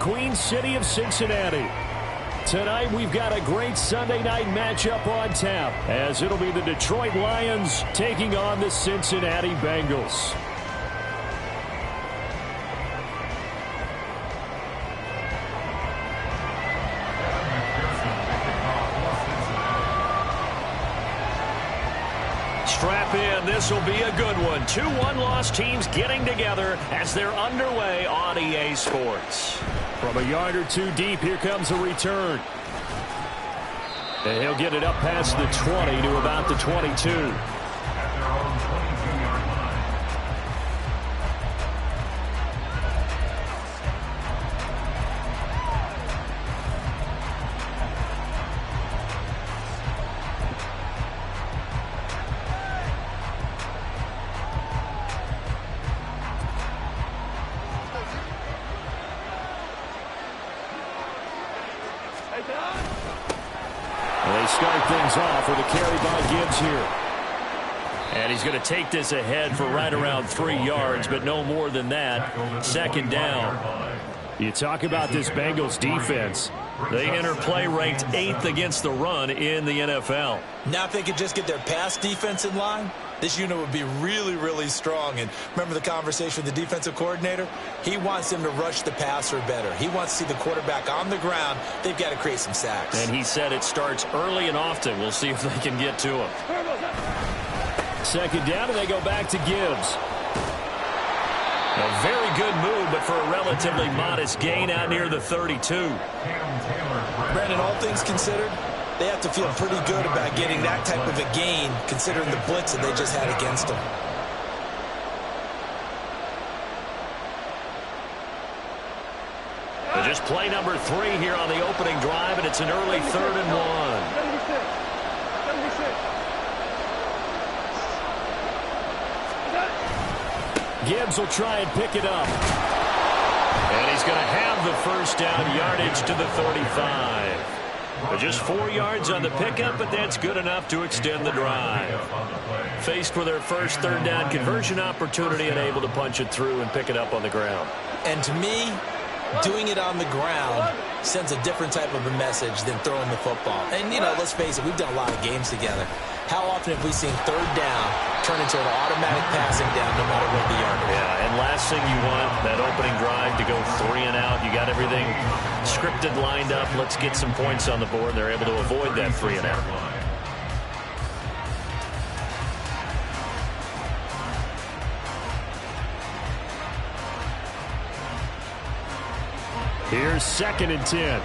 Queen City of Cincinnati. Tonight, we've got a great Sunday night matchup on tap, as it'll be the Detroit Lions taking on the Cincinnati Bengals. Strap in. This will be a good one. 2 one-loss teams getting together as they're underway on EA Sports. From a yard or two deep, here comes a return. And he'll get it up past the 20 to about the 22. They start things off with a carry by Gibbs here. And he's going to take this ahead for right around 3 yards, but no more than that. 2nd down. You talk about this Bengals defense. They enter play ranked 8th against the run in the NFL. Now if they could just get their pass defense in line, this unit would be really, really strong. And remember the conversation with the defensive coordinator? He wants them to rush the passer better. He wants to see the quarterback on the ground. They've got to create some sacks. And he said it starts early and often. We'll see if they can get to him. 2nd down, and they go back to Gibbs. A very good move, but for a relatively modest gain out near the 32. Brandon, all things considered, they have to feel pretty good about getting that type of a gain, considering the blitz that they just had against them. Just play number 3 here on the opening drive, and it's an early 3rd and 1. Gibbs will try and pick it up. And he's going to have the first down, yardage to the 35. Just 4 yards on the pickup, but that's good enough to extend the drive. Faced with their first 3rd down conversion opportunity and able to punch it through and pick it up on the ground. And to me, doing it on the ground sends a different type of a message than throwing the football. And, you know, let's face it, we've done a lot of games together. How often have we seen 3rd down turn into an automatic passing down no matter what the yard is? Yeah, and last thing you want, that opening drive to go 3 and out. You got everything scripted, lined up. Let's get some points on the board. They're able to avoid that 3 and out. Here's 2nd and 10.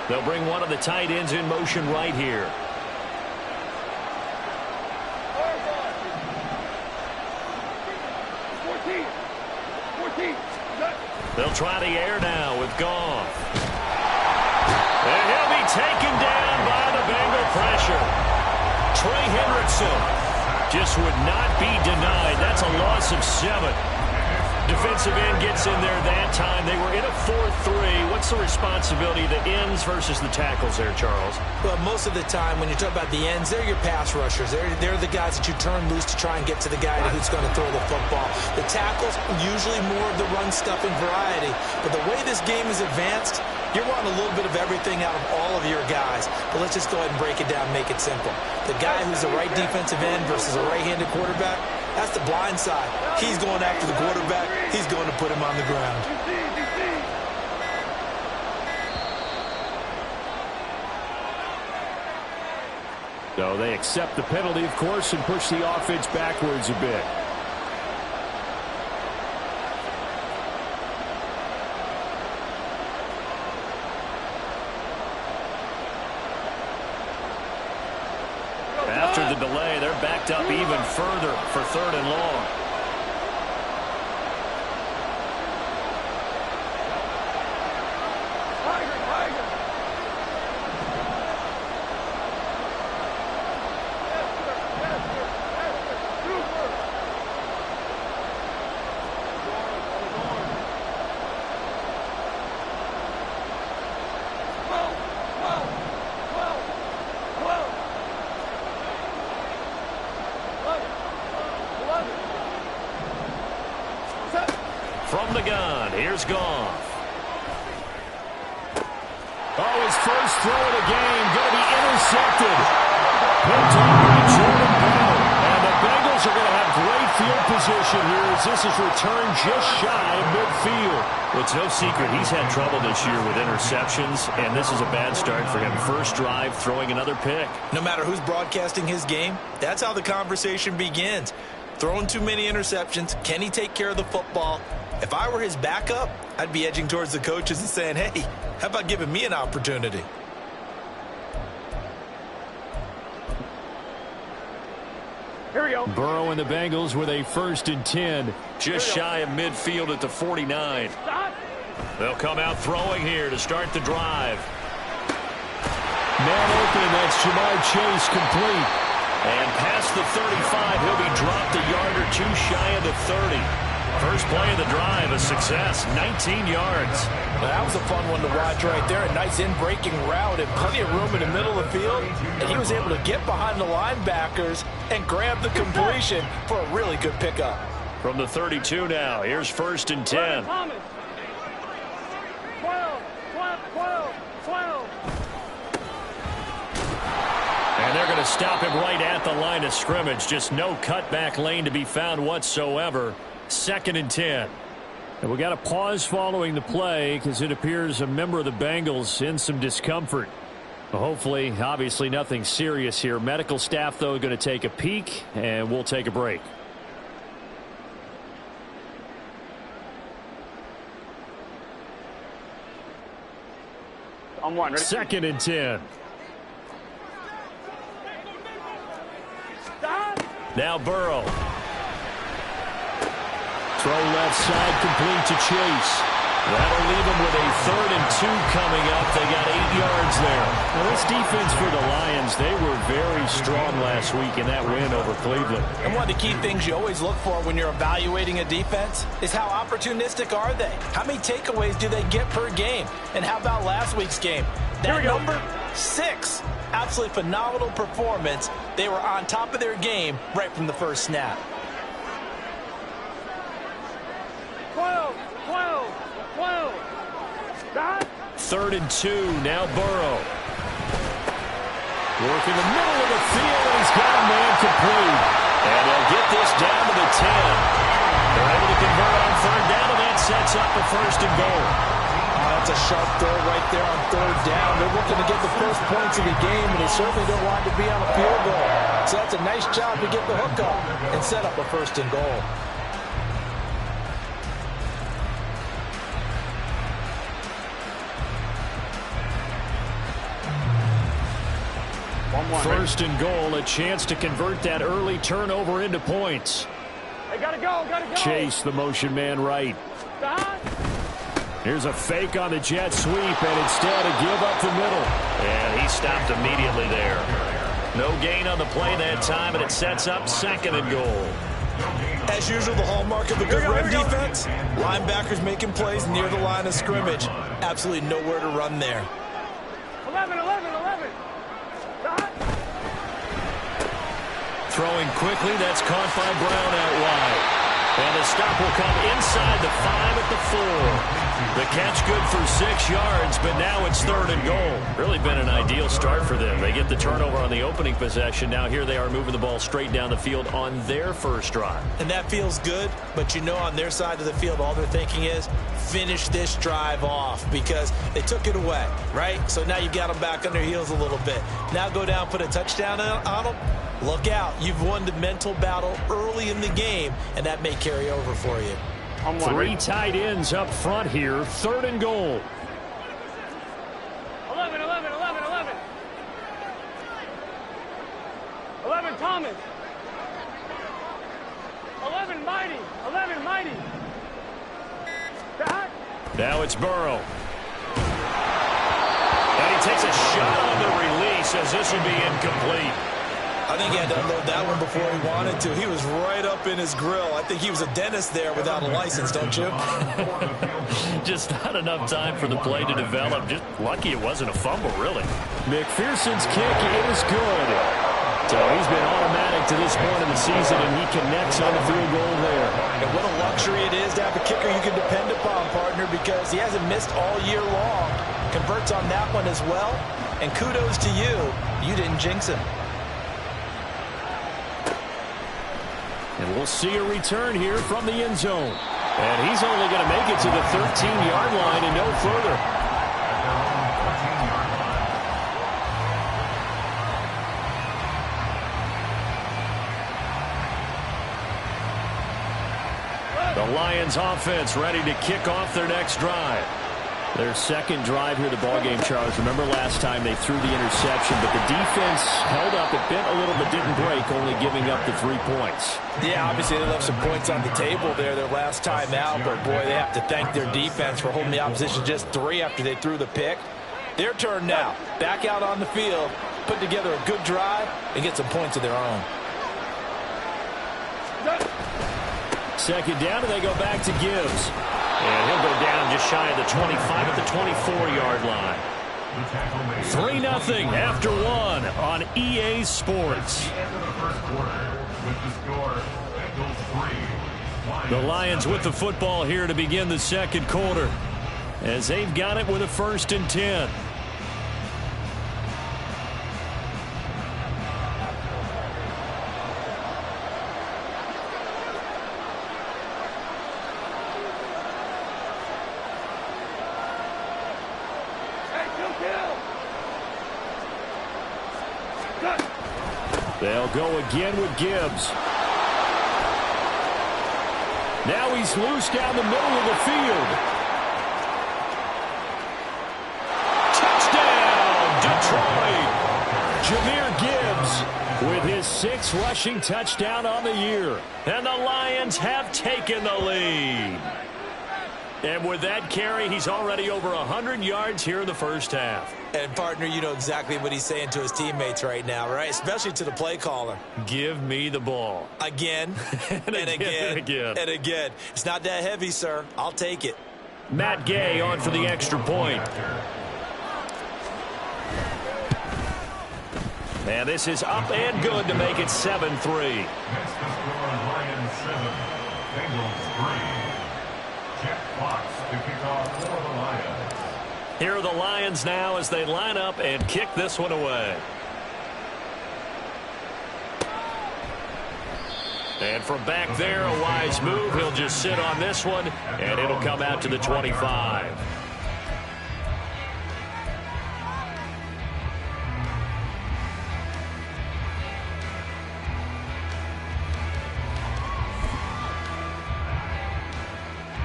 They'll bring one of the tight ends in motion right here. They'll try the air now with Goff. And he'll be taken down by the Bengal pressure. Trey Hendrickson just would not be denied. That's a loss of 7. Defensive end gets in there that time. They were in a 4-3. What's the responsibility of the ends versus the tackles there, Charles? Well, most of the time when you talk about the ends, they're your pass rushers. They're the guys that you turn loose to try and get to the guy who's going to throw the football. The tackles, usually more of the run-stuffing variety. But the way this game is advanced, you're wanting a little bit of everything out of all of your guys. But let's just go ahead and break it down and make it simple. The guy who's a right defensive end versus a right-handed quarterback, that's the blind side. He's going after the quarterback. He's going to put him on the ground. So they accept the penalty, of course, and push the offense backwards a bit. After the delay, they're backed up even further for 3rd and long. From the gun, here's Goff. Oh, his first throw of the game going to be intercepted. Picked off by Jordan Bell. And the Bengals are going to have great field position here as this is returned just shy of midfield. Well, it's no secret he's had trouble this year with interceptions, and this is a bad start for him. First drive, throwing another pick. No matter who's broadcasting his game, that's how the conversation begins. Throwing too many interceptions, can he take care of the football? If I were his backup, I'd be edging towards the coaches and saying, hey, how about giving me an opportunity? Here we go. Burrow and the Bengals with a 1st and 10. Just shy of midfield at the 49. They'll come out throwing here to start the drive. Man open, that's Ja'Marr Chase complete. And past the 35, he'll be dropped a yard or two shy of the 30. First play of the drive, a success, 19 yards. Well, that was a fun one to watch right there. A nice in-breaking route and plenty of room in the middle of the field. And he was able to get behind the linebackers and grab the completion for a really good pickup. From the 32 now, here's 1st and 10. 12, 12. And they're going to stop him right at the line of scrimmage. Just no cutback lane to be found whatsoever. 2nd and 10. And we got a pause following the play because it appears a member of the Bengals in some discomfort. Well, hopefully, obviously nothing serious here. Medical staff, though, going to take a peek, and we'll take a break. On one. Ready? 2nd and 10. Now Burrow. Throw left side, complete to Chase. That'll leave them with a 3rd and 2 coming up. They got 8 yards there. Now, this defense for the Lions, they were very strong last week in that win over Cleveland. And one of the key things you always look for when you're evaluating a defense is how opportunistic are they? How many takeaways do they get per game? And how about last week's game? That number 6. Absolutely phenomenal performance. They were on top of their game right from the first snap. 12. 3rd and 2. Now Burrow. Working the middle of the field, and he's got a man complete. And they'll get this down to the 10. They're able to convert on 3rd down, and that sets up a 1st and goal. That's a sharp throw right there on 3rd down. They're looking to get the first points of the game, and they certainly don't want to be on a field goal. So that's a nice job to get the hook up and set up a 1st and goal. First and goal, a chance to convert that early turnover into points. They gotta go. Chase, the motion man right. Stop. Here's a fake on the jet sweep, and instead a give up the middle. And he stopped immediately there. No gain on the play that time, and it sets up 2nd and goal. As usual, the hallmark of a good run defense, linebackers making plays near the line of scrimmage. Absolutely nowhere to run there. 11. Stop. Throwing quickly, that's caught by Brown out wide. And the stop will come inside the 5 at the 4. The catch good for 6 yards, but now it's 3rd and goal. Really been an ideal start for them. They get the turnover on the opening possession. Now here they are moving the ball straight down the field on their first drive. And that feels good, but you know on their side of the field, all they're thinking is finish this drive off because they took it away, right? So now you got them back on their heels a little bit. Now go down, put a touchdown on them. Look out. You've won the mental battle early in the game, and that may carry over for you. 3 tight ends up front here. 3rd and goal. 11. 11 Thomas. 11 Mighty. Stop. Now it's Burrow. And he takes a shot on the release as this will be incomplete. I think he had to unload that one before he wanted to. He was right up in his grill. I think he was a dentist there without a license, don't you? Just not enough time for the play to develop. Just lucky it wasn't a fumble, really. McPherson's kick is good. So he's been automatic to this point in the season, and he connects on the field goal there. And what a luxury it is to have a kicker you can because he hasn't missed all year long. Converts on that one as well. And kudos to you. You didn't jinx him. And we'll see a return here from the end zone. And he's only going to make it to the 13-yard line and no further. The Lions offense ready to kick off their next drive. Their second drive here at the ballgame, Charles. Remember last time they threw the interception, but the defense held up. It bent a little but didn't break, only giving up the 3 points. Yeah, obviously they left some points on the table there their last time out, but boy, they have to thank their defense for holding the opposition just 3 after they threw the pick. Their turn now. Back out on the field, put together a good drive, and get some points of their own. Second down, and they go back to Gibbs. And he'll go down just shy of the 25 at the 24-yard line. 3-0 after 1 on EA Sports. The Lions with the football here to begin the second quarter, as they've got it with a 1st and 10. They'll go again with Gibbs. Now he's loose down the middle of the field. Touchdown, Detroit! Jahmyr Gibbs with his 6th rushing touchdown on the year. And the Lions have taken the lead. And with that carry, he's already over 100 yards here in the first half. And, partner, you know exactly what he's saying to his teammates right now, right? Especially to the play caller. Give me the ball. Again, and again, and again. It's not that heavy, sir. I'll take it. Matt Gay on for the extra point. And this is up and good to make it 7-3. Here are the Lions now as they line up and kick this one away. And from back there, a wise move. He'll just sit on this one, and it'll come out to the 25.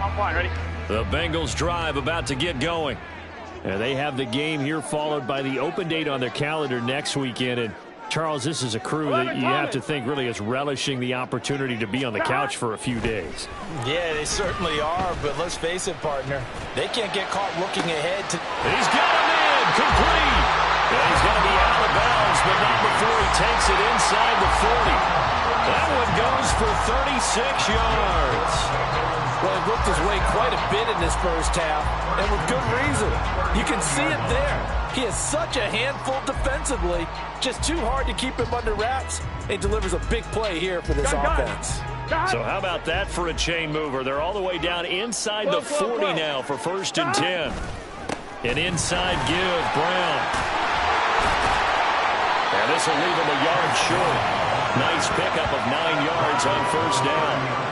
I'm fine, ready? The Bengals drive about to get going. And they have the game here followed by the open date on their calendar next weekend. And Charles, this is a crew that you have to think really is relishing the opportunity to be on the couch for a few days. Yeah, they certainly are, but let's face it, partner. They can't get caught looking ahead to... He's got him in, complete. And he's going to be out of bounds, but not before he takes it inside the 40. That one goes for 36 yards. Well, he worked his way quite a bit in this first half, and with good reason. You can see it there. He is such a handful defensively, just too hard to keep him under wraps. He delivers a big play here for this offense. So how about that for a chain mover? They're all the way down inside the 40 now for 1st and 10. And inside give, Brown. And this will leave him a yard short. Nice pickup of 9 yards on 1st down.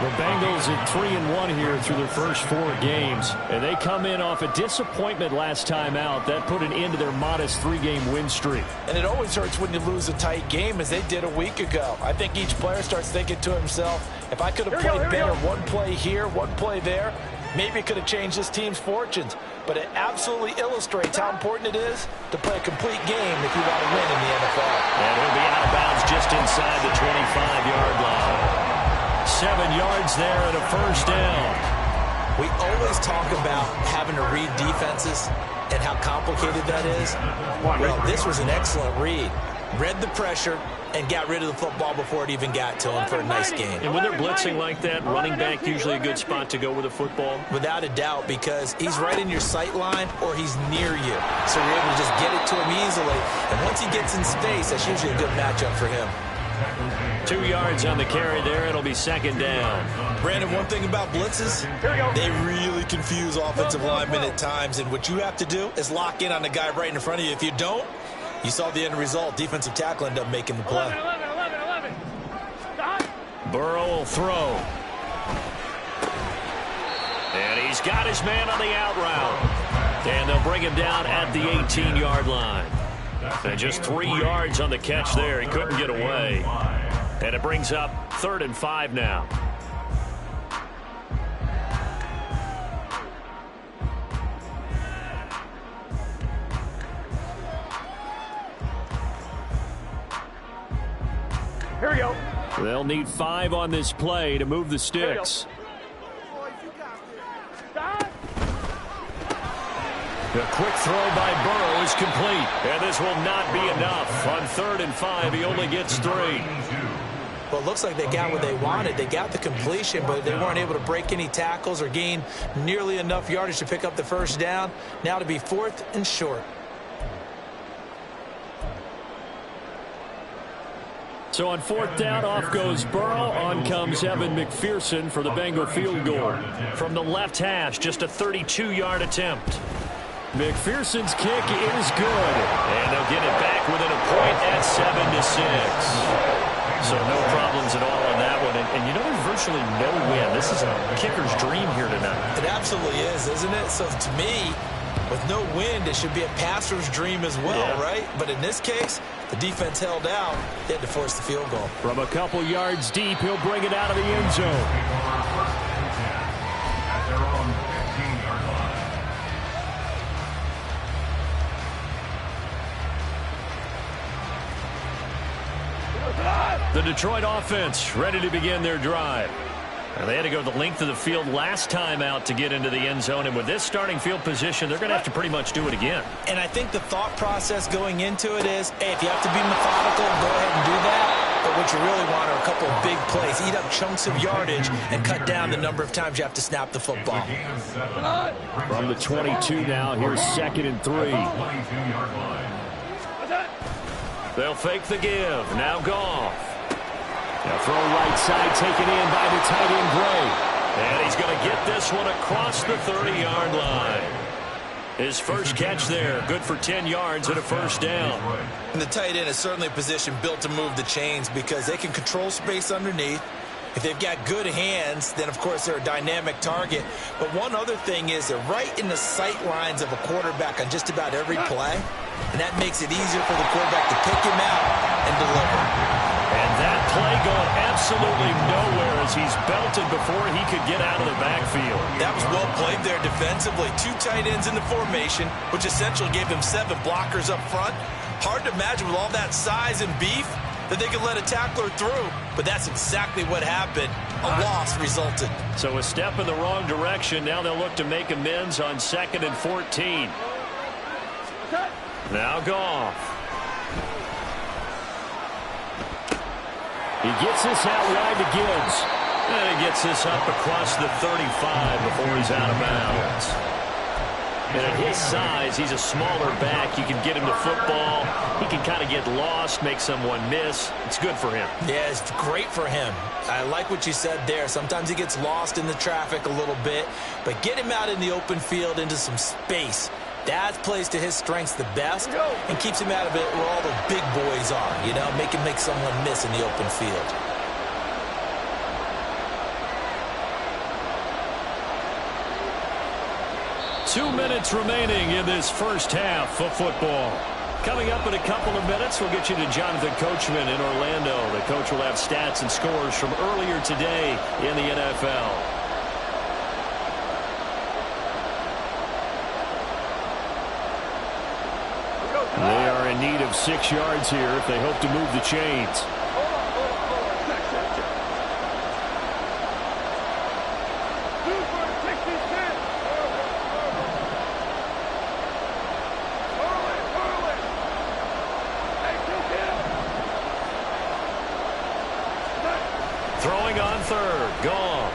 The Bengals at 3-1 here through their first 4 games. And they come in off a disappointment last time out. That put an end to their modest 3-game win streak. And it always hurts when you lose a tight game, as they did a week ago. I think each player starts thinking to himself, if I could have played better one play here, one play there, maybe it could have changed this team's fortunes. But it absolutely illustrates how important it is to play a complete game if you want to win in the NFL. And he'll be out of bounds just inside the 25-yard line. 7 yards there and a 1st down. We always talk about having to read defenses and how complicated that is. Well, this was an excellent read. Read the pressure and got rid of the football before it even got to him for a nice game. And when they're blitzing like that, running back usually a good spot to go with the football? Without a doubt, because he's right in your sight line or he's near you. So you're able to just get it to him easily. And once he gets in space, that's usually a good matchup for him. 2 yards on the carry there. It'll be 2nd down. Brandon, one thing about blitzes, they really confuse offensive linemen at times, and what you have to do is lock in on the guy right in front of you. If you don't, you saw the end result. Defensive tackle ended up making the play. 11. Burrow will throw. And he's got his man on the out route. And they'll bring him down at the 18-yard line. And just 3 yards on the catch there. He couldn't get away. And it brings up 3rd and 5 now. Here we go. They'll need 5 on this play to move the sticks. The quick throw by Burrow is complete. And this will not be enough. On 3rd and 5, he only gets 3. Well, it looks like they got what they wanted. They got the completion, but they weren't able to break any tackles or gain nearly enough yardage to pick up the first down. Now to be 4th and short. So on 4th down, off goes Burrow. On comes Evan McPherson for the Bengal field goal. From the left hash, just a 32-yard attempt. McPherson's kick is good. And they'll get it back within a point at 7-6. So no problems at all on that one. And you know, there's virtually no win. This is a kicker's dream here tonight. It absolutely is, isn't it? So to me, with no wind, it should be a passer's dream as well, right? But in this case, the defense held out. They had to force the field goal. From a couple yards deep, he'll bring it out of the end zone. The Detroit offense ready to begin their drive. And they had to go the length of the field last time out to get into the end zone. And with this starting field position, they're going to have to pretty much do it again. And I think the thought process going into it is, hey, if you have to be methodical, go ahead and do that. But what you really want are a couple of big plays. Eat up chunks of yardage and cut down the number of times you have to snap the football. From the 22 now, here's 2nd and 3. They'll fake the give. Now Goff. Now throw right side, taken in by the tight end Gray. And he's going to get this one across the 30-yard line. His first catch there, good for 10 yards and a first down. And the tight end is certainly a position built to move the chains because they can control space underneath. If they've got good hands, then, of course, they're a dynamic target. But one other thing is they're right in the sight lines of a quarterback on just about every play. And that makes it easier for the quarterback to pick him out and deliver. And that play going absolutely nowhere as he's belted before he could get out of the backfield. That was well played there defensively. 2 tight ends in the formation, which essentially gave him 7 blockers up front. Hard to imagine with all that size and beef that they could let a tackler through. But that's exactly what happened. A loss resulted. So a step in the wrong direction. Now they'll look to make amends on 2nd and 14. Now Goff. He gets this out wide to Gibbs. And he gets this up across the 35 before he's out of bounds. And at his size, he's a smaller back. You can get him to football. He can kind of get lost, make someone miss. It's good for him. Yeah, it's great for him. I like what you said there. Sometimes he gets lost in the traffic a little bit. But get him out in the open field into some space. That plays to his strengths the best and keeps him out of it where all the big boys are, you know, make him make someone miss in the open field. Two minutes remaining in this first half of football. Coming up in a couple of minutes, we'll get you to Jonathan Coachman in Orlando. The coach will have stats and scores from earlier today in the NFL. They are in need of 6 yards here if they hope to move the chains. Throwing on 3rd. Goff.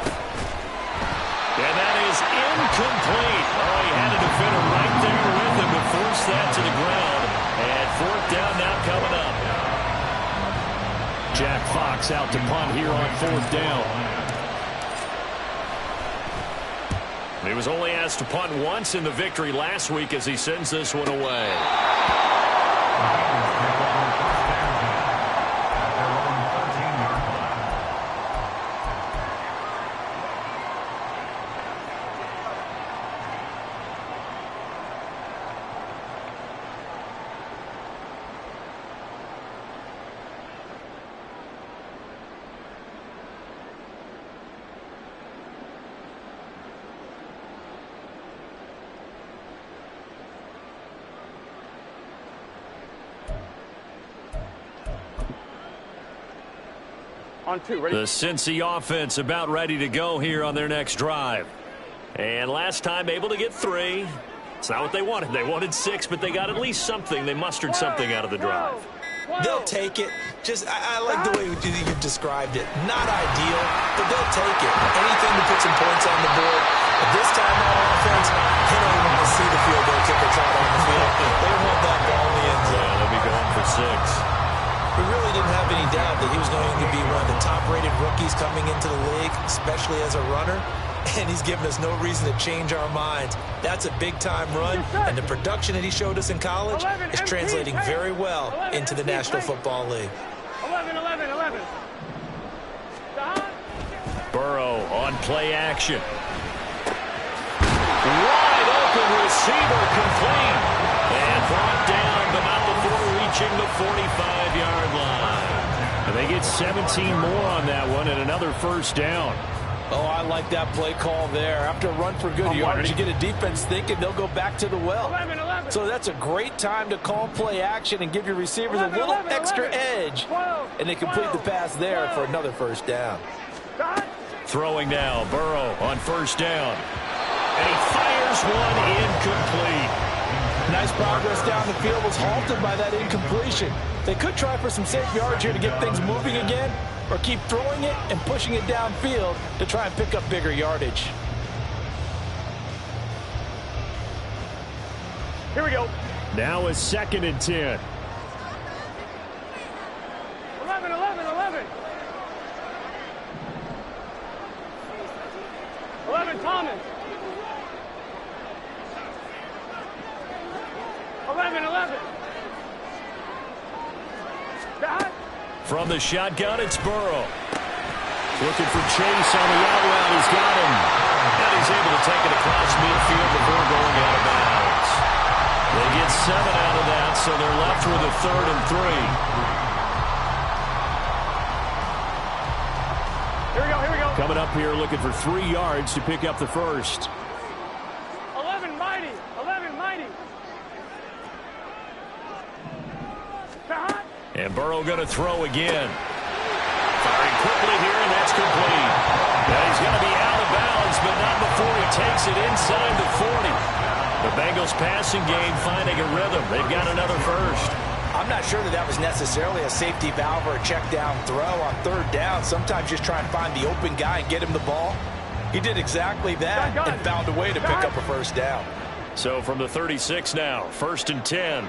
And that is incomplete. Oh, he had a defender right there with him to force that to the ground. And 4th down now coming up. Jack Fox out to punt here on 4th down. He was only asked to punt once in the victory last week as he sends this one away. On 2, ready? The Cincy offense about ready to go here on their next drive. And last time able to get 3. It's not what they wanted. They wanted 6, but they got at least something. They mustered something out of the drive. They'll take it. I like the way you've described it. Not ideal, but they'll take it. Anything to put some points on the board. But this time on offense, they don't even want to see the field goal kicker trot on the field. They want that ball in the end zone. Yeah, they'll be going for 6. We really didn't have any doubt that he was going to be one of the top-rated rookies coming into the league, especially as a runner. And he's given us no reason to change our minds. That's a big-time run, and the production that he showed us in college is translating very well into the National Football League. 11. Burrow on play action. Wide open receiver complete. And brought down, but not before reaching the 45-yard line. And they get 17 more on that one and another first down. Oh, I like that play call there. After a run for good yards, you get a defense thinking they'll go back to the well. 11. So that's a great time to call play action and give your receivers a little extra edge. And they complete the pass there for another first down. Throwing now, Burrow on first down. And he fires one incomplete. Nice progress down the field was halted by that incompletion. They could try for some safe yards here to get things moving again, or keep throwing it and pushing it downfield to try and pick up bigger yardage. Here we go. Now a 2nd and 10. 11. 11, Thomas. 11. From the shotgun, it's Burrow. Looking for Chase on the out route. He's got him. And he's able to take it across midfield before going out of bounds. They get 7 out of that, so they're left with a 3rd and 3. Here we go. Coming up here looking for 3 yards to pick up the first. 11, mighty. And Burrow going to throw again. Firing quickly here, and that's complete. Now he's going to be out of bounds, but not before he takes it inside the 40. The Bengals passing game finding a rhythm. They've got another first. I'm not sure that was necessarily a safety valve or a check down throw on 3rd down. Sometimes just try and find the open guy and get him the ball. He did exactly that and found a way to pick up a first down. So from the 36 now, 1st and 10.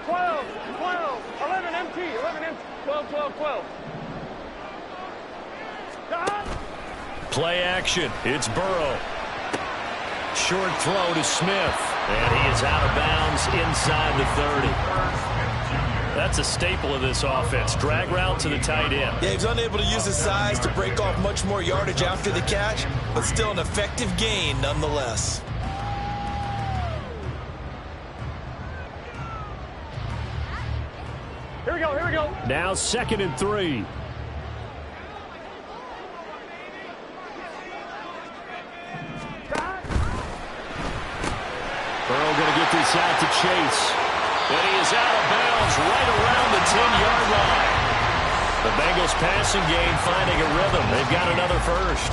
12, 11 MT, 12. Play action. It's Burrow. Short throw to Smith. And he is out of bounds inside the 30. That's a staple of this offense. Drag route to the tight end. Yeah, he's unable to use his size to break off much more yardage after the catch, but still an effective gain nonetheless. Here we go. Now 2nd and 3. Burrow going to get this out to Chase. And he is out of bounds right around the 10-yard line. The Bengals passing game finding a rhythm. They've got another first.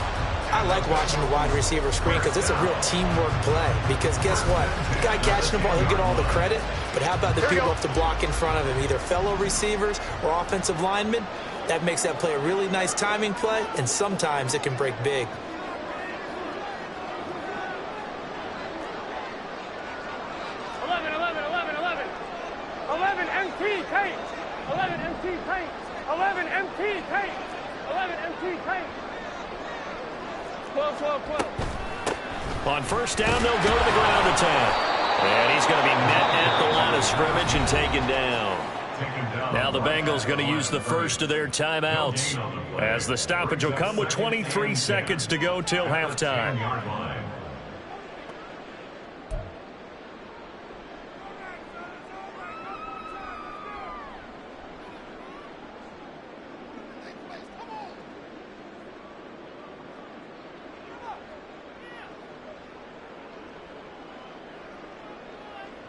I like watching the wide receiver screen because it's a real teamwork play. Because guess what? The guy catching the ball, he'll get all the credit. But how about the people up to block in front of him, either fellow receivers or offensive linemen? That makes that play a really nice timing play, and sometimes it can break big. On first down, they'll go to the ground attack. And he's going to be met at the line of scrimmage and taken down. Now the Bengals going to use the first of their timeouts, as the stoppage will come with 23 seconds to go till halftime.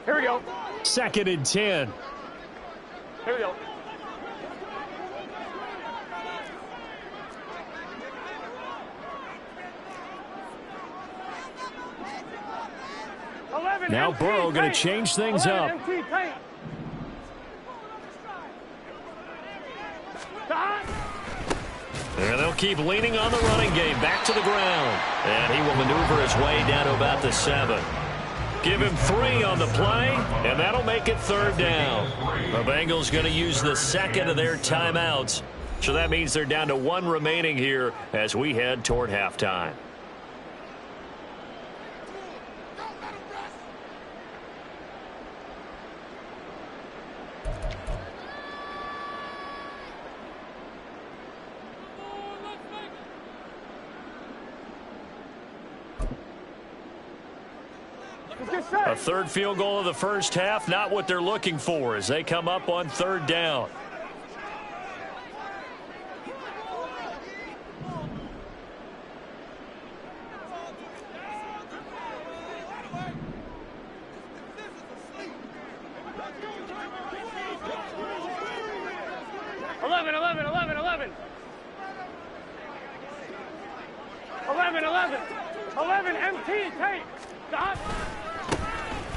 Here we go. 2nd and 10. Here we go. Now Burrow going to change things up. And they'll keep leaning on the running game. Back to the ground. And he will maneuver his way down to about the 7. Give him 3 on the play, and that'll make it 3rd down. The Bengals going to use the second of their timeouts. So that means they're down to 1 remaining here as we head toward halftime. A 3rd field goal of the first half, not what they're looking for as they come up on 3rd down.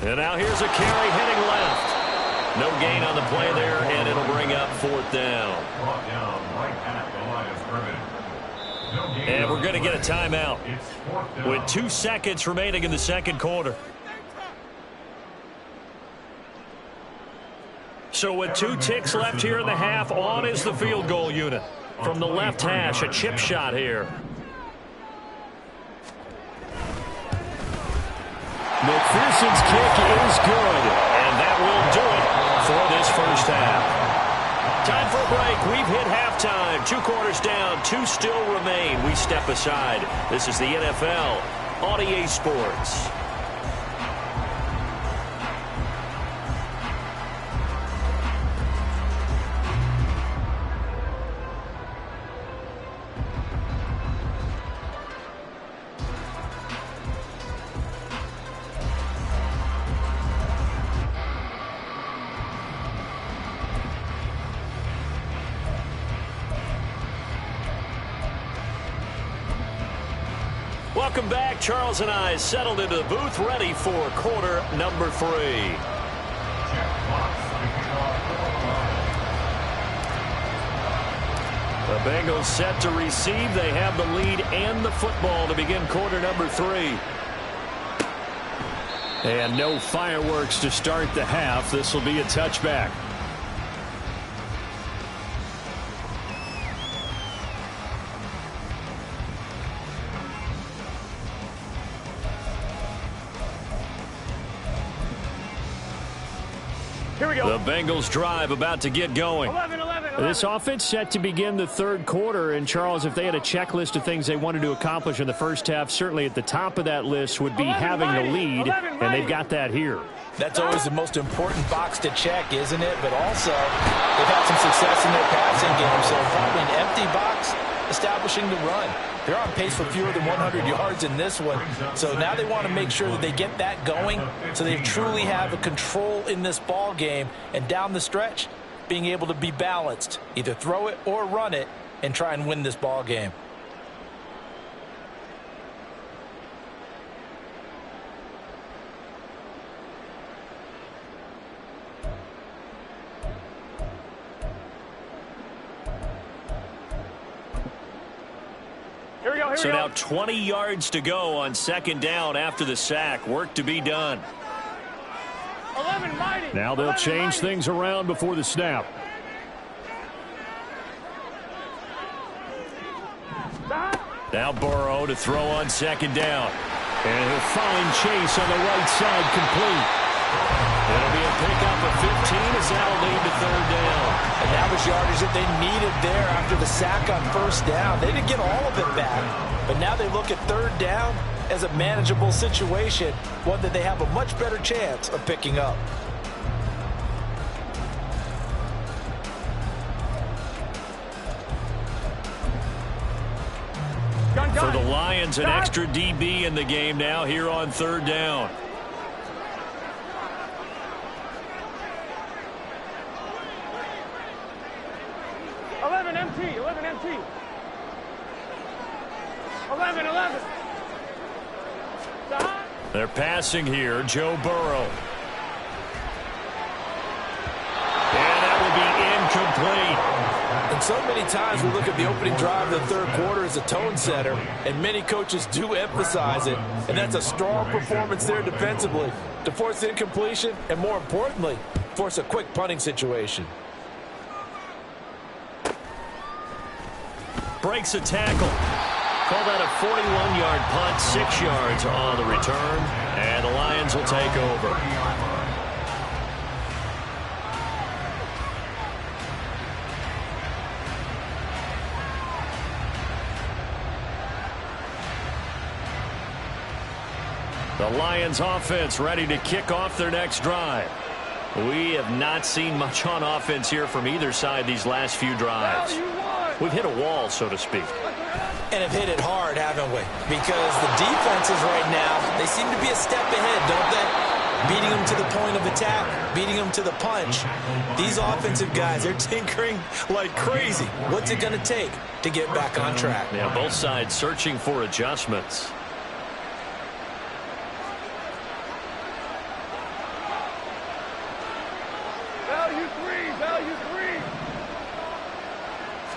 And now here's a carry heading left. No gain on the play there, and it'll bring up 4th down. And we're going to get a timeout with 2 seconds remaining in the second quarter. So with 2 ticks left here in the half, on is the field goal unit. From the left hash, a chip shot here. McPherson's kick is good. And that will do it for this first half. Time for a break. We've hit halftime. 2 quarters down. 2 still remain. We step aside. This is the NFL on EA Sports. Welcome back. Charles and I settled into the booth, ready for quarter number 3. The Bengals set to receive. They have the lead and the football to begin quarter number 3. And no fireworks to start the half. This will be a touchback. The Bengals drive about to get going. 11. This offense set to begin the 3rd quarter. And, Charles, if they had a checklist of things they wanted to accomplish in the first half, certainly at the top of that list would be having the lead, and they've got that here. That's always the most important box to check, isn't it? But also, they've had some success in their passing game, so probably an empty box establishing the run. They're on pace for fewer than 100 yards in this one. So now they want to make sure that they get that going so they truly have a control in this ball game. And down the stretch, being able to be balanced, either throw it or run it, and try and win this ball game. So now 20 yards to go on 2nd down after the sack. Work to be done. 11 mighty. Now they'll change things around before the snap. Now Burrow to throw on 2nd down. And he'll find Chase on the right side, complete. It'll be a pickup of 15 as that'll lead to third down. And that was yardage that they needed there after the sack on first down. They didn't get all of it back, but now they look at third down as a manageable situation, one that they have a much better chance of picking up. For the Lions, an extra DB in the game now here on third down. MT, 11 MT. 11. They're passing here, Joe Burrow. And that will be incomplete. And so many times we look at the opening drive of the third quarter as a tone setter, and many coaches do emphasize it, and that's a strong performance there defensively to force incompletion and, more importantly, force a quick punting situation. Breaks a tackle. Call that a 41-yard punt, 6 yards on the return, and the Lions will take over. The Lions offense ready to kick off their next drive. We have not seen much on offense here from either side these last few drives. We've hit a wall, so to speak. And have hit it hard, haven't we? Because the defenses right now, they seem to be a step ahead, don't they? Beating them to the point of attack, beating them to the punch. These offensive guys, they're tinkering like crazy. What's it going to take to get back on track? Yeah, both sides searching for adjustments. Value three.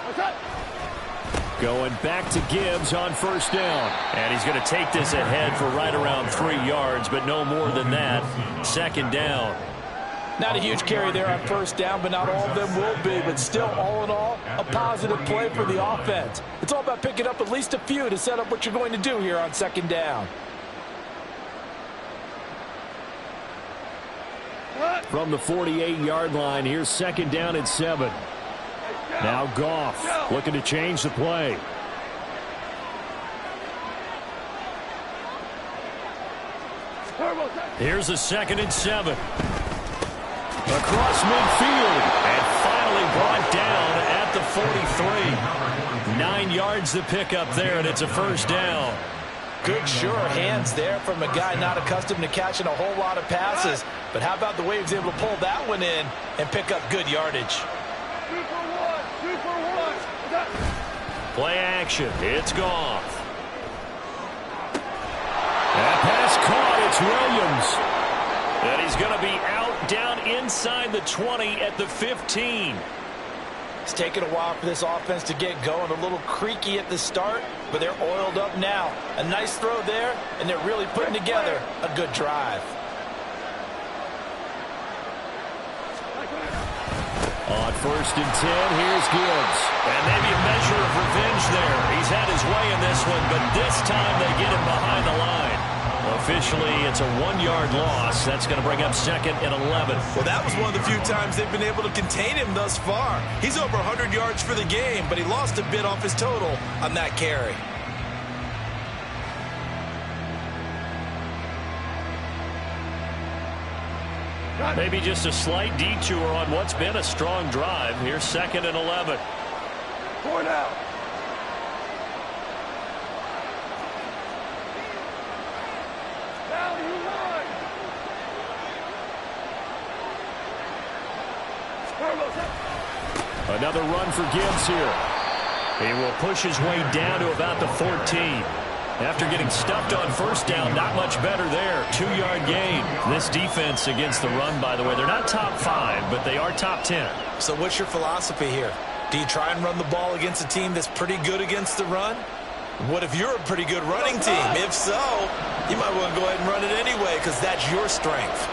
What's up? Going back to Gibbs on first down. And he's going to take this ahead for right around 3 yards, but no more than that. Second down. Not a huge carry there on first down, but not all of them will be. But still, all in all, a positive play for the offense. It's all about picking up at least a few to set up what you're going to do here on second down. From the 48-yard line, here's second down and 7. Now Goff looking to change the play. Here's a 2nd and 7. Across midfield. And finally brought down at the 43. 9 yards to pick up there, and it's a first down. Good, sure hands there from a guy not accustomed to catching a whole lot of passes. But how about the way he was able to pull that one in and pick up good yardage? 2 for 1. Play action. It's Goff. That pass caught. It's Williams. And he's going to be out down inside the 20 at the 15. It's taken a while for this offense to get going. A little creaky at the start, but they're oiled up now. A nice throw there, and they're really putting together a good drive. On first and 10, here's Gibbs. And maybe a measure of revenge there. He's had his way in this one, but this time they get him behind the line. Officially, it's a 1-yard loss. That's going to bring up 2nd and 11. Well, that was one of the few times they've been able to contain him thus far. He's over 100 yards for the game, but he lost a bit off his total on that carry. Maybe just a slight detour on what's been a strong drive. Here's 2nd and 11. 4 now. Value 1. Another run for Gibbs here. He will push his way down to about the 14. After getting stuffed on first down, not much better there. 2-yard gain. This defense against the run, by the way, they're not top 5, but they are top 10. So what's your philosophy here? Do you try and run the ball against a team that's pretty good against the run? What if you're a pretty good running team? If so, you might want to go ahead and run it anyway because that's your strength.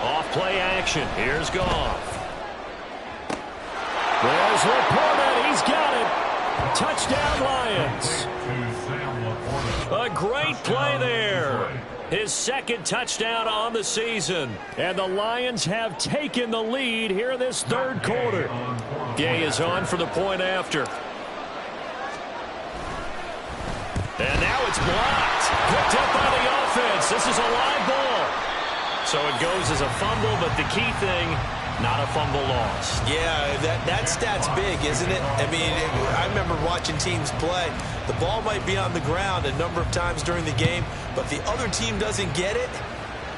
Off play action. Here's Goff. is Laporta. He's got it. Touchdown, Lions. A great play there. His second touchdown on the season. And the Lions have taken the lead here this third quarter. Gay is on for the point after. And now it's blocked. Picked up by the offense. This is a live ball. So it goes as a fumble, but the key thing, not a fumble loss. Yeah, that stat's big, isn't it? I mean, I remember watching teams play. The ball might be on the ground a number of times during the game, but the other team doesn't get it.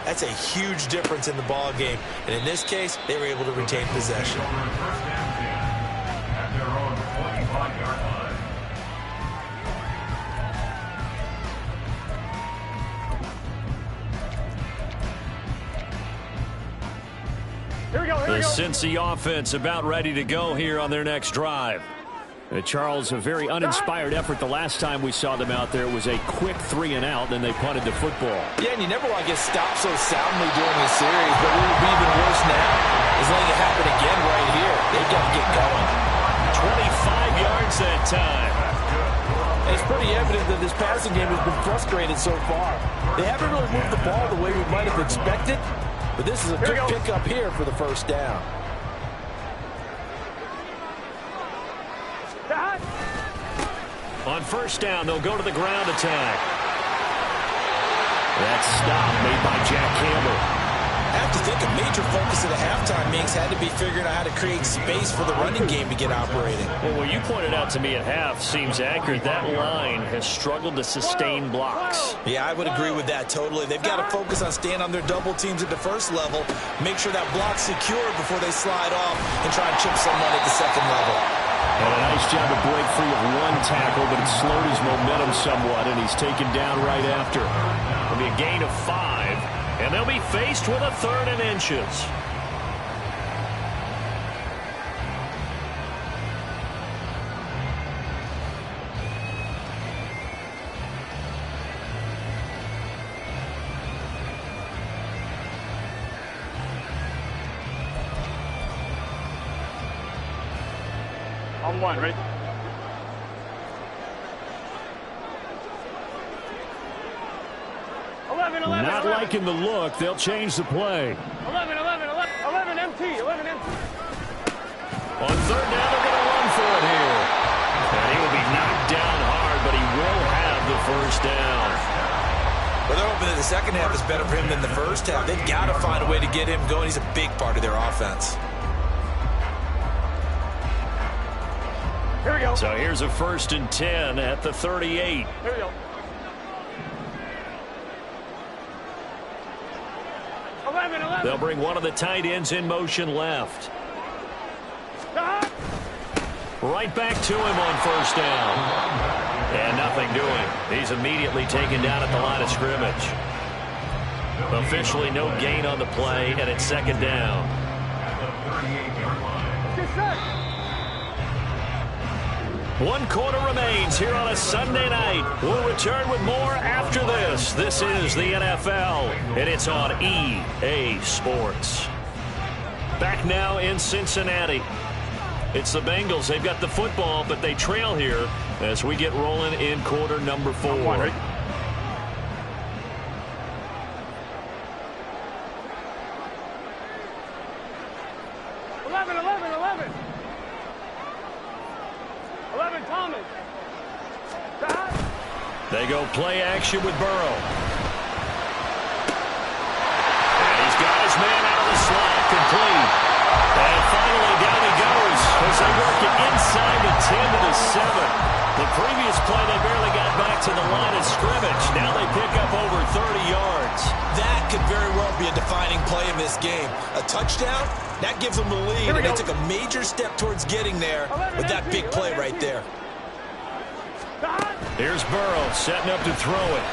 That's a huge difference in the ball game. And in this case, they were able to retain possession. The Cincy offense about ready to go here on their next drive. Charles, a very uninspired effort the last time we saw them out there. It was a quick 3-and-out, then they punted the football. Yeah, and you never want to get stopped so soundly during the series, but what would be even worse now is letting it happen again right here. They've got to get going. 25 yards that time. It's pretty evident that this passing game has been frustrated so far. They haven't really moved the ball the way we might have expected, but this is a good pickup here for the first down. On first down, they'll go to the ground attack. That stop made by Jack Campbell. I have to think a major focus of the halftime meetings had to be figuring out how to create space for the running game to get operating. Well, what you pointed out to me at half seems accurate. That line has struggled to sustain blocks. Yeah, I would agree with that totally. They've got to focus on staying on their double teams at the first level, make sure that block's secure before they slide off and try and chip someone at the second level. And a nice job to break free of one tackle, but it slowed his momentum somewhat, and he's taken down right after. It'll be a gain of 5, and they'll be faced with a 3rd and inches. On one, right? Not liking the look. They'll change the play. 11 MT. On third down, they're going to run for it here. And he will be knocked down hard, but he will have the first down. Well, they're hoping that the second half is better for him than the first half. They've got to find a way to get him going. He's a big part of their offense. Here we go. So here's a 1st and 10 at the 38. Here we go. 11. They'll bring one of the tight ends in motion left. Right back to him on first down. And nothing doing. He's immediately taken down at the line of scrimmage. Officially no gain on the play, and it's 2nd down. One quarter remains here on a Sunday night. We'll return with more after this. This is the NFL, and it's on EA Sports. Back now in Cincinnati. It's the Bengals. They've got the football, but they trail here as we get rolling in quarter number 4. 11. Thomas. They go play action with Burrow. And he's got his man out of the slot, complete. And finally down he goes as they work it inside the 10 to the 7. The previous play, they barely got back to the line of scrimmage. Now they pick up over 30 yards. That could very well be a defining play in this game. A touchdown, that gives them the lead, and they took a major step towards getting there with that big play right there. Here's Burrow setting up to throw it.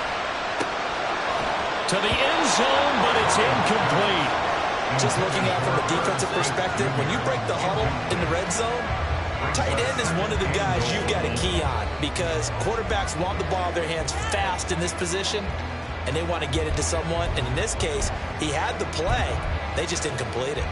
To the end zone, but it's incomplete. Just looking at it from a defensive perspective, when you break the huddle in the red zone, tight end is one of the guys you've got to key on because quarterbacks want the ball in their hands fast in this position, and they want to get it to someone. And in this case, he had the play. They just didn't complete it.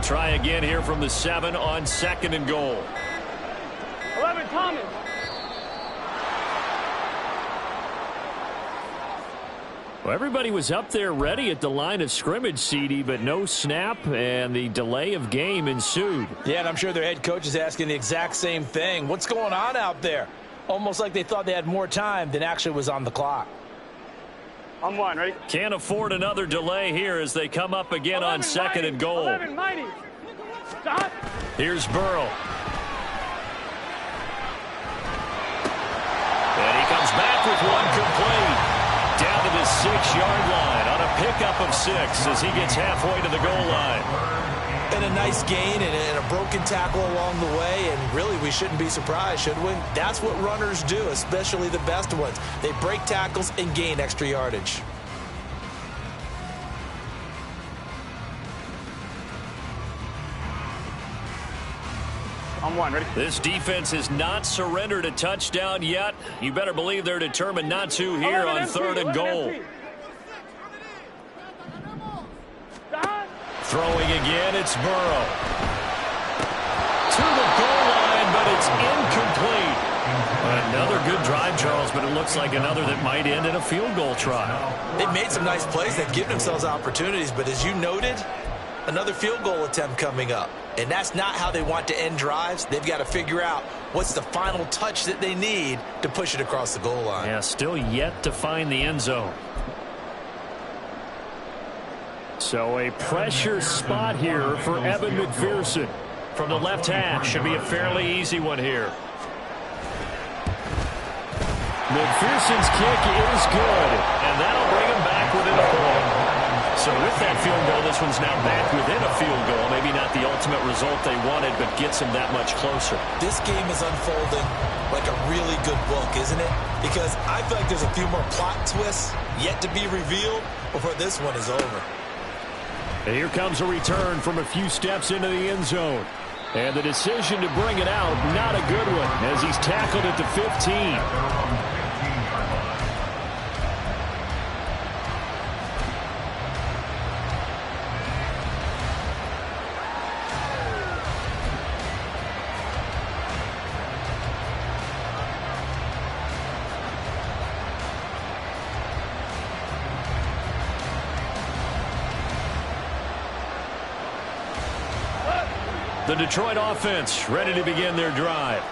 try again here from the 7 on 2nd and goal. 11, Thomas. Well, everybody was up there ready at the line of scrimmage, CD, but no snap, and the delay of game ensued. Yeah, and I'm sure their head coach is asking the exact same thing. What's going on out there? Almost like they thought they had more time than actually was on the clock. I'm 1, ready? Can't afford another delay here as they come up again 11, on 2nd mighty. and goal. 11, mighty. Stop. Here's Burrow. And he comes back with one complete. Down to the 6-yard line on a pickup of 6 as he gets halfway to the goal line. And a nice gain and a broken tackle along the way, and really we shouldn't be surprised, should we? That's what runners do, especially the best ones. They break tackles and gain extra yardage. I'm 1, ready? This defense has not surrendered a touchdown yet. You better believe they're determined not to here on 3rd and goal. Throwing again, it's Burrow. To the goal line, but it's incomplete. Another good drive, Charles, but it looks like another that might end in a field goal try. They've made some nice plays. They've given themselves opportunities, but as you noted, another field goal attempt coming up. And that's not how they want to end drives. They've got to figure out what's the final touch that they need to push it across the goal line. Yeah, still yet to find the end zone. So a pressure spot here for Evan McPherson. From the left hash, should be a fairly easy one here. McPherson's kick is good, and that'll bring him back within a point. So with that field goal, this one's now back within a field goal. Maybe not the ultimate result they wanted, but gets them that much closer. This game is unfolding like a really good book, isn't it? Because I feel like there's a few more plot twists yet to be revealed before this one is over. And here comes a return from a few steps into the end zone. And the decision to bring it out, not a good one, as he's tackled at the 15. The Detroit offense ready to begin their drive.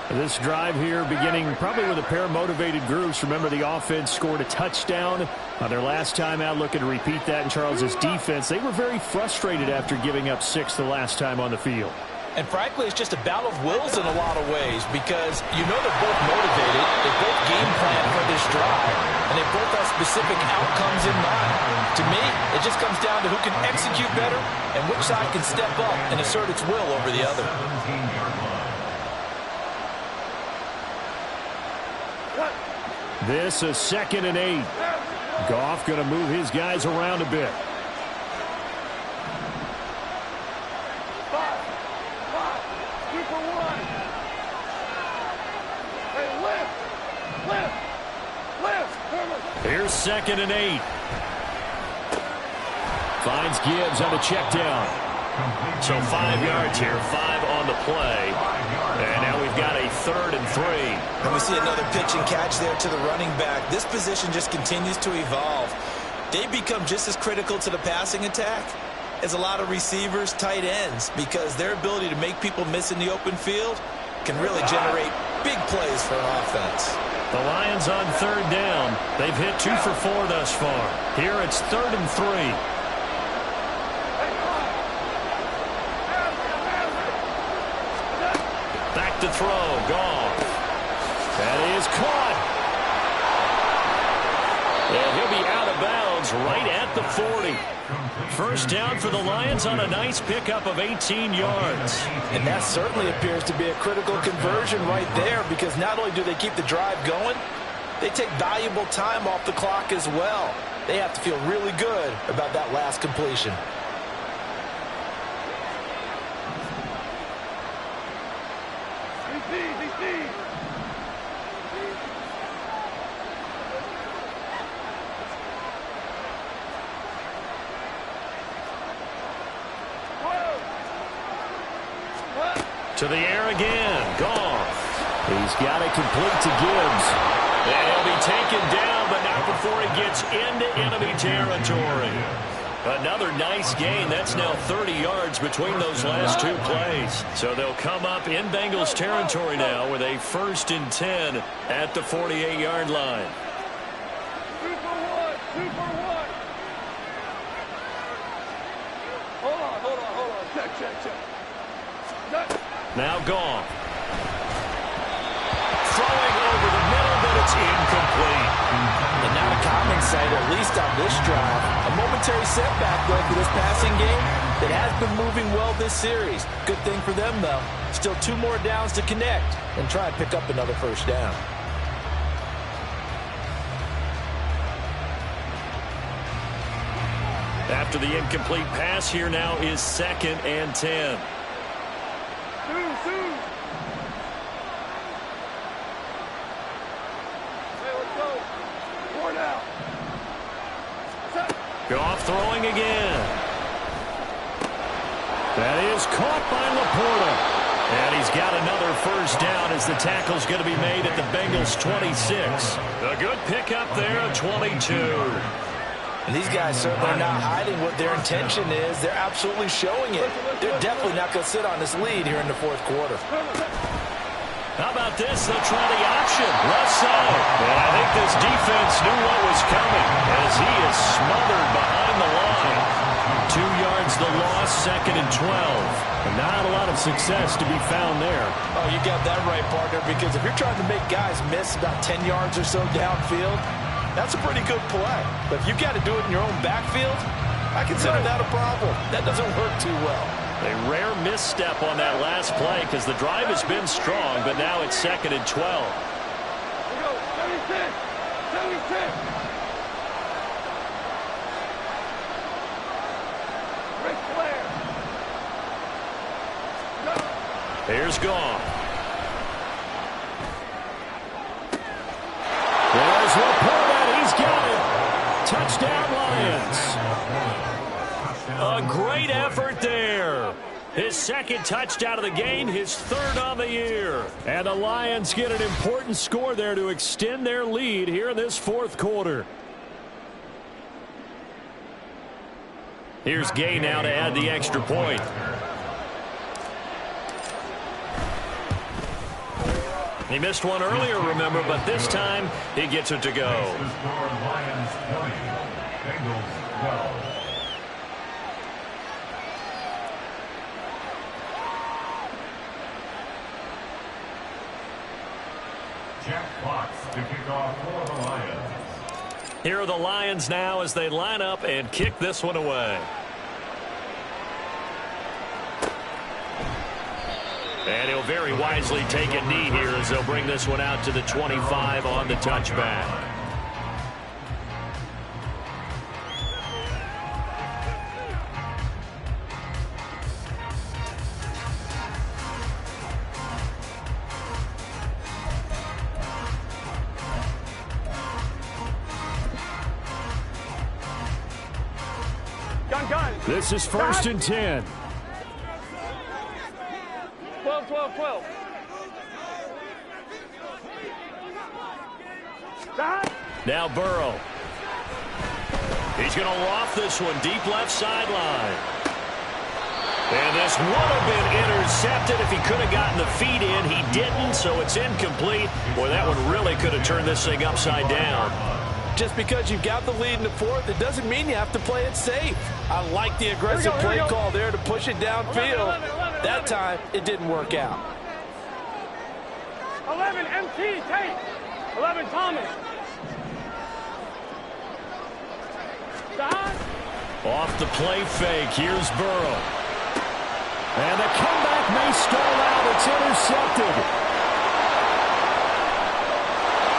This drive here beginning probably with a pair of motivated groups. Remember, the offense scored a touchdown their last time out, looking to repeat that in Charles's defense. They were very frustrated after giving up 6 the last time on the field. And frankly, it's just a battle of wills in a lot of ways because you know they're both motivated, they both game plan for this drive, and they both have specific outcomes in mind. To me, it just comes down to who can execute better and which side can step up and assert its will over the other. This is 2nd and 8. Goff going to move his guys around a bit. Here's 2nd and 8. Finds Gibbs on a check down. So 5 yards here, 5 on the play. And now we've got a 3rd and 3. And we see another pitch and catch there to the running back. This position just continues to evolve. They become just as critical to the passing attack as a lot of receivers, tight ends, because their ability to make people miss in the open field can really generate big plays for an offense. The Lions on 3rd down. They've hit 2 for 4 thus far. Here it's 3rd and 3. Back to throw. Goff. That is caught. And he'll be out of bounds right at the 40. First down for the Lions on a nice pickup of 18 yards. And that certainly appears to be a critical conversion right there because not only do they keep the drive going, they take valuable time off the clock as well. They have to feel really good about that last completion. To the air again. Goff. He's got it complete to Gibbs. And he'll be taken down, but not before he gets into enemy territory. Another nice gain. That's now 30 yards between those last two plays. So they'll come up in Bengals territory now with a 1st and 10 at the 48-yard line. 2 for 1. 2 for 1. Hold on. Check. Now Goff. Throwing over the middle, but it's incomplete. And not a common sight, at least on this drive. A momentary setback, though, for this passing game that has been moving well this series. Good thing for them, though. Still 2 more downs to connect and try and pick up another 1st down. After the incomplete pass, here now is 2nd and 10. Sue. Goff throwing again. That is caught by Laporta. And he's got another 1st down as the tackle's going to be made at the Bengals 26. A good pickup there, 22. And these guys certainly are not hiding what their intention is. They're absolutely showing it. They're definitely not going to sit on this lead here in the 4th quarter. How about this? They'll try the option. Left side. And I think this defense knew what was coming as he is smothered behind the line. 2 yards the loss, 2nd and 12. And not a lot of success to be found there. Oh, you got that right, partner, because if you're trying to make guys miss about 10 yards or so downfield, that's a pretty good play. But if you've got to do it in your own backfield, I consider that a problem. That doesn't work too well. A rare misstep on that last play because the drive has been strong, but now it's 2nd and 12. Here we go. 76. Ric Flair. Here's Goff. There's Laporta. He's got it. Touchdown, Lions. A great effort there. His 2nd touchdown of the game, his 3rd on the year. And the Lions get an important score there to extend their lead here in this 4th quarter. Here's Gay now to add the extra point. He missed one earlier, remember, but this time he gets it to go. Lions 20, Bengals 12. Jeff Fox to kick off for the Lions. Here are the Lions now as they line up and kick this one away. And he'll very wisely take a knee here as they'll bring this one out to the 25 on the touchback. Gun. This is 1st and 10. 12. Dot. Now Burrow. He's going to loft this one deep left sideline. And this would have been intercepted if he could have gotten the feet in. He didn't, so it's incomplete. Boy, that one really could have turned this thing upside down. Just because you've got the lead in the 4th, it doesn't mean you have to play it safe. I like the aggressive play call there to push it downfield. 11. That time, it didn't work out. 11, MT, Tate. 11, Thomas. Dot. Off the play fake, here's Burrow. And the comeback may stall out. It's intercepted.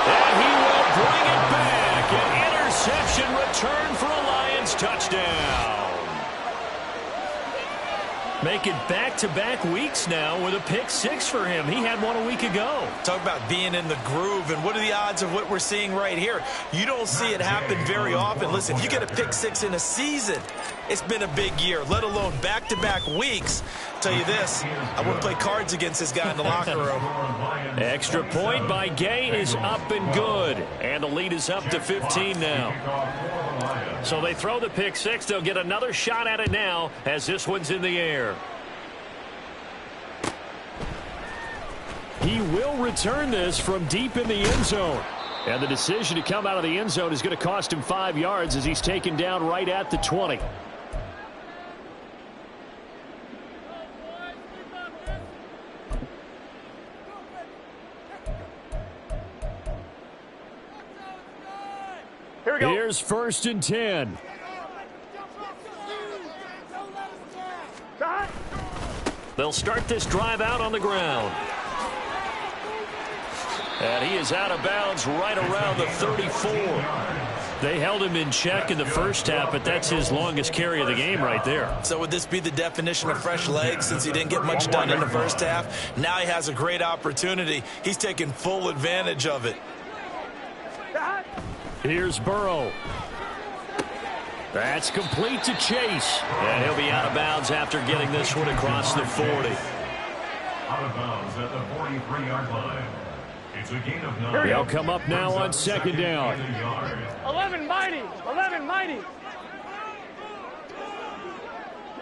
And he will bring it back. An interception return for a Lions touchdown. Make it back-to-back weeks now with a pick six for him. He had one a week ago. Talk about being in the groove, and what are the odds of what we're seeing right here? You don't see it happen very often. Listen, you get a pick six in a season, it's been a big year, let alone back-to-back weeks. I'll tell you this, I wouldn't play cards against this guy in the locker room. Extra point by Gay is up and good. And the lead is up to 15 now. So they throw the pick six. They'll get another shot at it now as this one's in the air. He will return this from deep in the end zone. And the decision to come out of the end zone is going to cost him 5 yards as he's taken down right at the 20. Here's 1st and 10. They'll start this drive out on the ground. And he is out of bounds right around the 34. They held him in check in the first half, but that's his longest carry of the game right there. So would this be the definition of fresh legs since he didn't get much done in the first half? Now he has a great opportunity. He's taking full advantage of it. Here's Burrow. That's complete to Chase. And he'll be out of bounds after getting this one across the 40. Out of bounds at the 43-yard line. It's a gain of 9. They'll come up now on 2nd down. 11 mighty. 11 mighty.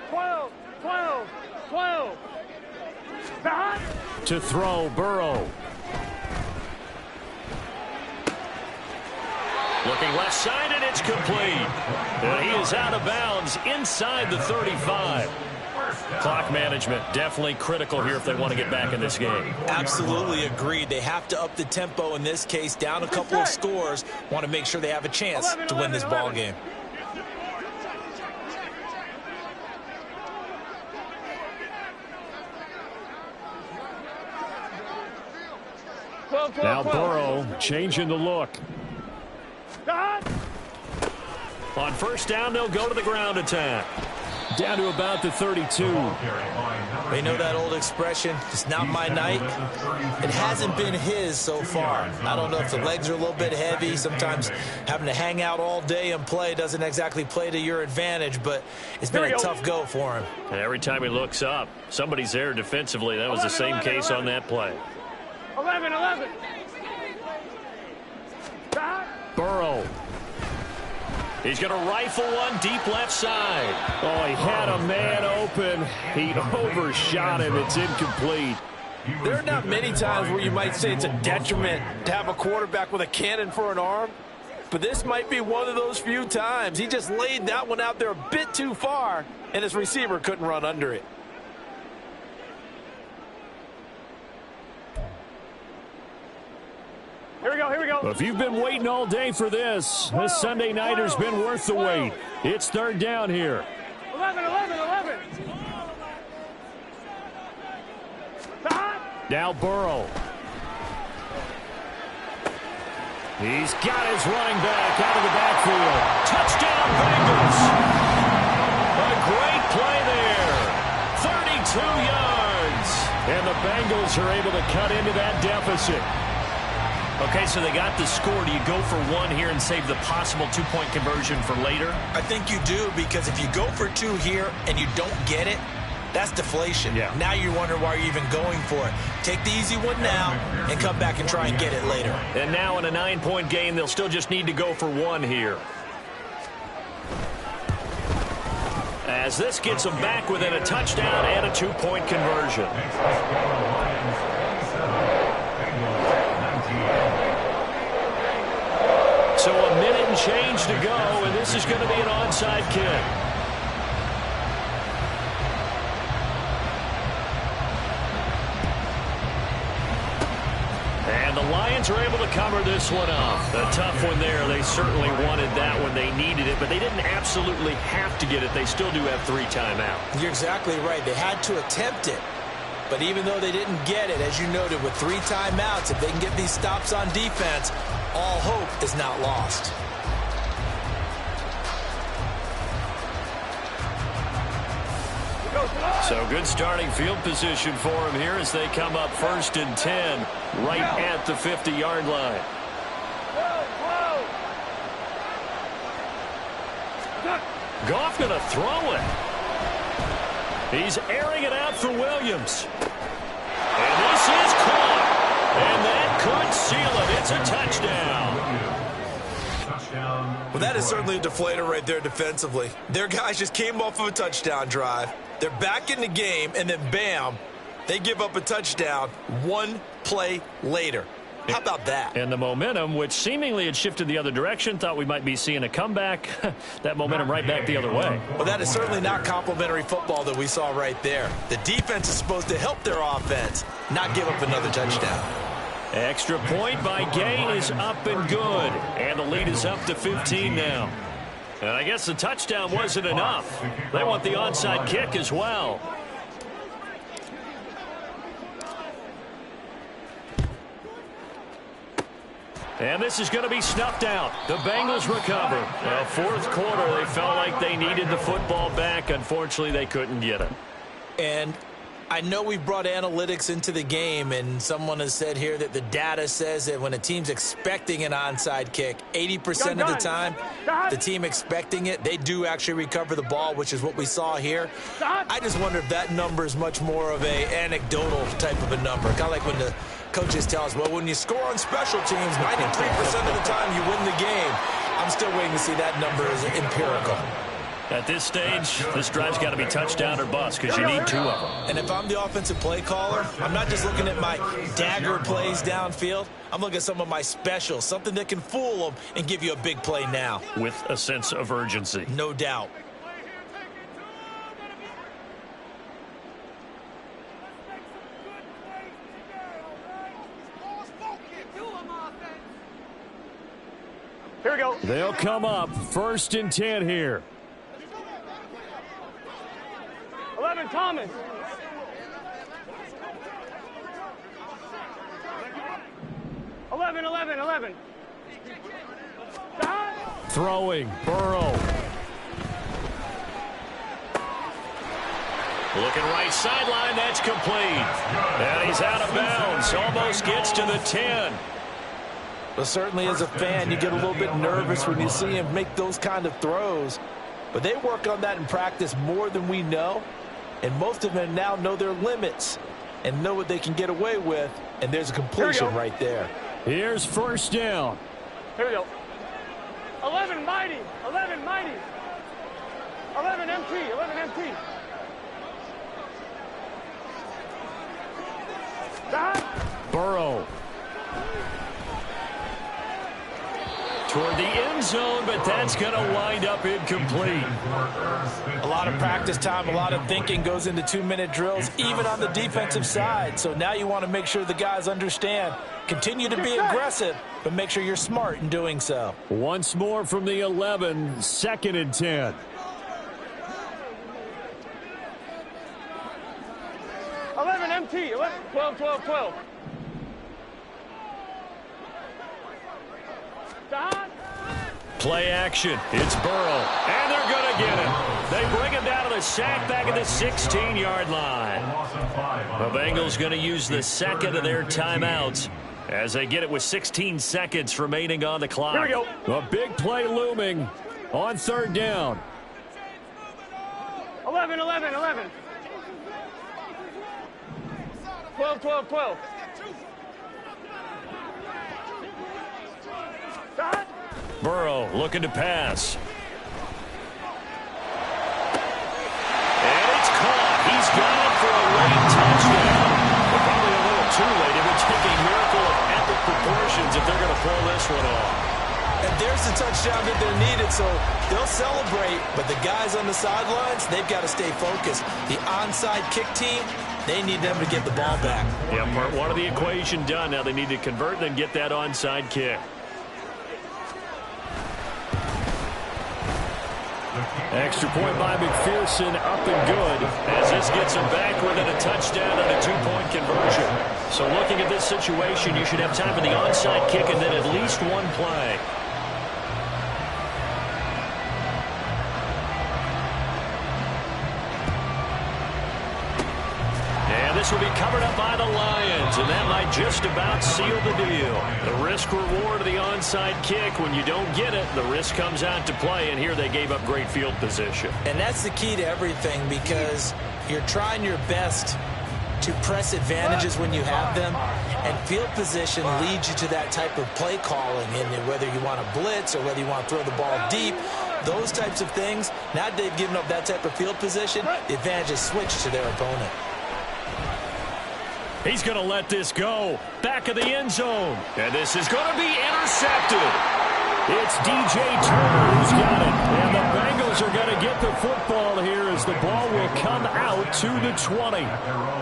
12. 12. 12. To throw, Burrow. Looking left side, and it's complete. And he is out of bounds inside the 35. Clock management definitely critical here if they want to get back in this game. Absolutely agreed. They have to up the tempo in this case, down a couple of scores. Want to make sure they have a chance to win this ball game. Now Burrow changing the look. On 1st down, they'll go to the ground attack. Down to about the 32. They know that old expression, it's not my night. It hasn't been his so far. I don't know if the legs are a little bit heavy. Sometimes having to hang out all day and play doesn't exactly play to your advantage, but it's been a tough go for him. And every time he looks up, somebody's there defensively. That was the same case on that play. 11. Burrow. He's going to rifle one deep left side. Oh, he had a man open. He overshot him. It's incomplete. There are not many times where you might say it's a detriment to have a quarterback with a cannon for an arm, but this might be one of those few times. He just laid that one out there a bit too far, and his receiver couldn't run under it. Here we go. If you've been waiting all day for this Sunday nighter's been worth the wait. It's 3rd down here. 11. Now Burrow. He's got his running back out of the backfield. Touchdown, Bengals. A great play there. 32 yards. And the Bengals are able to cut into that deficit. Okay, so they got the score. Do you go for one here and save the possible 2-point conversion for later? I think you do, because if you go for 2 here and you don't get it, that's deflation. Yeah. Now you wonder why you're even going for it. Take the easy one now and come back and try and get it later. And now in a 9-point game, they'll still just need to go for 1 here. As this gets them back within a touchdown and a 2-point conversion. So a minute and change to go, and this is going to be an onside kick. And the Lions are able to cover this one up. A tough one there. They certainly wanted that when they needed it, but they didn't absolutely have to get it. They still do have 3 timeouts. You're exactly right. They had to attempt it. But even though they didn't get it, as you noted, with 3 timeouts, if they can get these stops on defense, all hope is not lost. So good starting field position for him here as they come up 1st and 10 right at the 50-yard line. Goff going to throw it. He's airing it out for Williams. And this is caught. And that could seal it. It's a touchdown. Well, that is certainly a deflator right there defensively. Their guys just came off of a touchdown drive. They're back in the game, and then bam, they give up a touchdown one play later. How about that? And the momentum, which seemingly had shifted the other direction, thought we might be seeing a comeback. That momentum right back the other way. Well, that is certainly not complimentary football that we saw right there. The defense is supposed to help their offense, not give up another touchdown. Extra point by Gay is up and good. And the lead is up to 15 now. And I guess the touchdown wasn't enough. They want the onside kick as well. And this is going to be snuffed out. The Bengals recover. Well, 4th quarter, they felt like they needed the football back. Unfortunately, they couldn't get it. And I know we brought analytics into the game, and someone has said here that the data says that when a team's expecting an onside kick, 80% of the time, the team expecting it, they do actually recover the ball, which is what we saw here. I just wonder if that number is much more of a anecdotal type of a number, kind of like when the coaches tell us, well, when you score on special teams, 93% of the time you win the game. I'm still waiting to see that number as empirical. At this stage, this drive's got to be touchdown or bust because you need 2 of them. And if I'm the offensive play caller, I'm not just looking at my dagger plays downfield. I'm looking at some of my specials, something that can fool them and give you a big play now. With a sense of urgency. No doubt. Here we go. They'll come up 1st and 10 here. 11, Thomas. Eleven. Throwing, Burrow. Looking right sideline, that's complete. And he's out of bounds, almost gets to the 10. Well, certainly as a fan, you get a little bit nervous when you see him make those kind of throws. But they work on that in practice more than we know. And most of them now know their limits and know what they can get away with. And there's a completion right there. Here's 1st down. Here we go. 11, mighty. 11 MT. Burrow. Toward the end zone, but that's going to wind up incomplete. A lot of practice time, a lot of thinking goes into 2-minute drills, even on the defensive side. So now you want to make sure the guys understand. Continue to be aggressive, but make sure you're smart in doing so. Once more from the 11, 2nd and 10. MT. 12. Play action. It's Burrow. And they're going to get him. They bring him down to the sack back at the 16-yard line. The Bengals going to use the second of their timeouts as they get it with 16 seconds remaining on the clock. Here we go. A big play looming on 3rd down. 11. 12. Burrow looking to pass. And it's caught. He's got it for a late touchdown. But probably a little too late. It would take a miracle of epic proportions if they're going to pull this one off. And there's the touchdown that they're needed, so they'll celebrate. But the guys on the sidelines, they've got to stay focused. The onside kick team, they need them to get the ball back. Yeah, part 1 of the equation done. Now they need to convert and then get that onside kick. Extra point by McPherson, up and good. As this gets him back within a touchdown and a 2-point conversion. So looking at this situation, you should have time for the onside kick and then at least one play. This will be covered up by the Lions, and that might just about seal the deal. The risk-reward of the onside kick, when you don't get it, the risk comes out to play, and here they gave up great field position. And that's the key to everything, because you're trying your best to press advantages when you have them, and field position leads you to that type of play calling, and whether you want to blitz or whether you want to throw the ball deep, those types of things. Now they've given up that type of field position, the advantage is switched to their opponent. He's going to let this go. Back of the end zone. And this is going to be intercepted. It's DJ Turner who's got it. And the Bengals are going to get the football here as the ball will come out to the 20.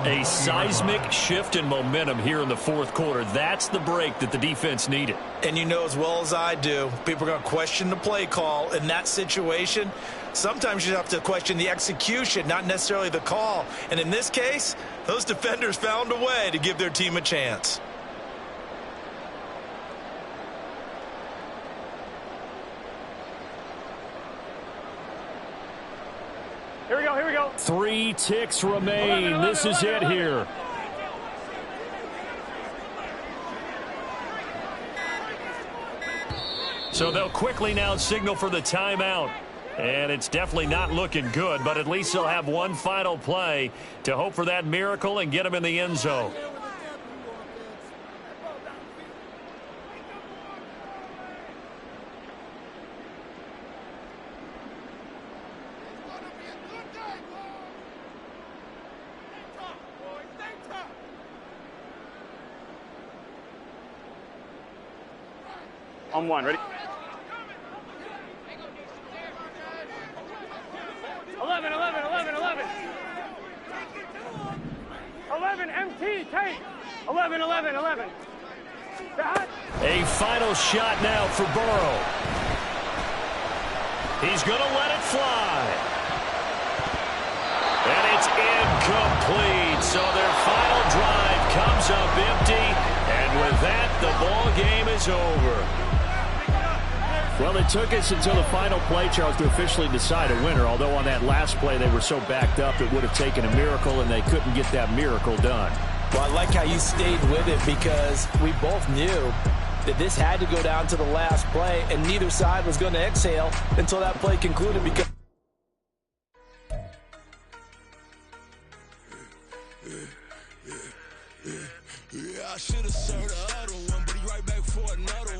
A seismic shift in momentum here in the fourth quarter. That's the break that the defense needed. And you know as well as I do, people are going to question the play call in that situation. Sometimes you have to question the execution, not necessarily the call. And in this case, those defenders found a way to give their team a chance. Here we go, here we go. 3 ticks remain. This is it here. So they'll quickly now signal for the timeout. And it's definitely not looking good, but at least they'll have one final play to hope for that miracle and get them in the end zone. On one, ready? 11, 11, 11, 11. 11, MT, take. 11, 11, 11. A final shot now for Burrow. He's going to let it fly. And it's incomplete. So their final drive comes up empty. And with that, the ball game is over. Well, it took us until the final play, Charles, to officially decide a winner. Although on that last play they were so backed up, it would have taken a miracle, and they couldn't get that miracle done. Well, I like how you stayed with it, because we both knew that this had to go down to the last play, and neither side was going to exhale until that play concluded. Because I should have served the other one, but he right back for another